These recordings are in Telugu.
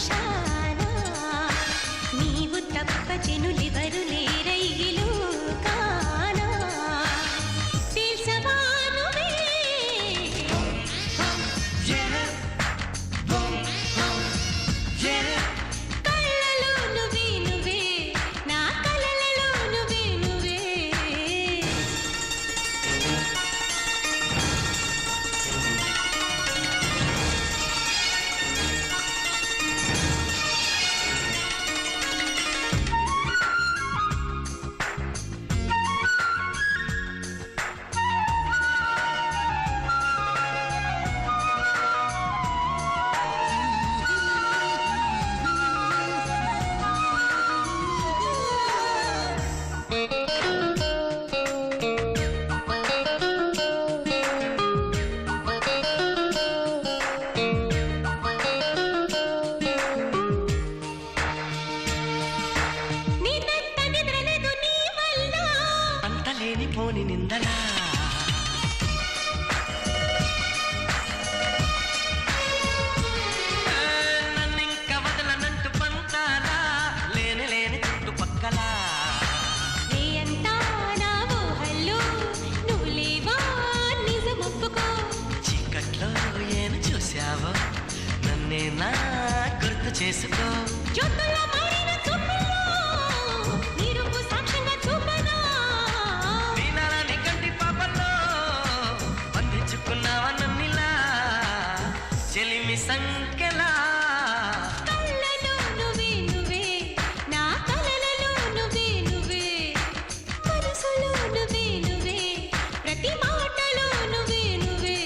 సంతోషానా నీవు తప్ప జనులెవరు లేరయ్యిలో కానా తెలుసవా నువ్వే కళ్ళలో నువ్వే నువ్వే నా కలలలో నువ్వే నువ్వే పోని నిందలా నన్నింక వదలనంటూ పంతాలా లేని లేని చుట్టుపక్కలా నేయంతా నా ఊహల్లో నువ్వు లేవా నిజమొప్పుకో చీకట్లో ఏను చూశావో నన్నే నా గుర్తు చేసుకో జ్యోతుల్లో మారిన చూపుల్లో నీ రూపు సాక్ష్యంగా చూపనా వీణాలని కంటి పాపల్లో బంధించుకున్నావా నన్నిలా చెలిమి సంకెలా కళ్ళలో నువ్వే నువ్వే నా కలలలో నువ్వే నువ్వే మనసులో నువ్వే నువ్వే ప్రతి మాటలో నువ్వే నువ్వే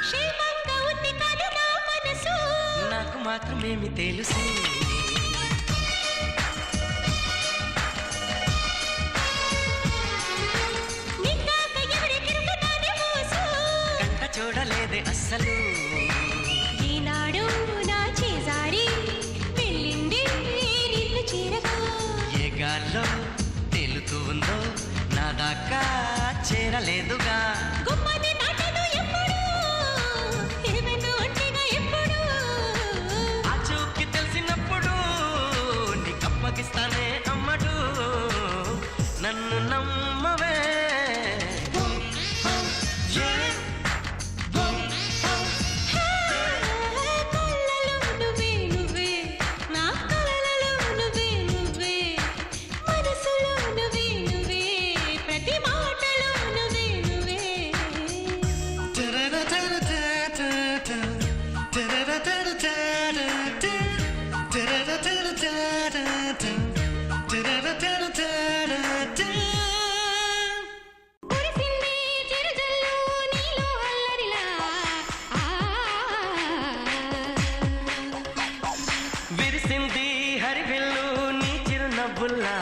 క్షేమంగా ఉంది కాదు నా మనసు నాకు మాత్రమేమి తెలుసు నిన్నాక ఎవరికెరుగనానే మోసు కంట చూడలేదే అస్సలు ఈనాడు నా చేజారి వెళ్ళింది నిన్ను చేరగా ఏ గాల్లో తేలుతూ ఉందో నా దాకా చేరలేదుగా గుమ్మని నాటను ఎప్పుడు ఏమైనా ఒంటిగా ఎప్పుడు ఆ చూపుకి తెలిసినప్పుడు నీకు అప్పగిస్తానే అమ్మడు నన్ను నమ్మవే కళ్ళలో నువ్వే నువ్వే నా కలలలో నువ్వే నువ్వే మనసులో నువ్వే నువ్వే ప్రతి మాటలో నువ్వే నువ్వే కురిసింది చిరుజల్లు నీలో అల్లరిలా విరిసింది హరివిల్లు నీ చిరునవ్వుల్లా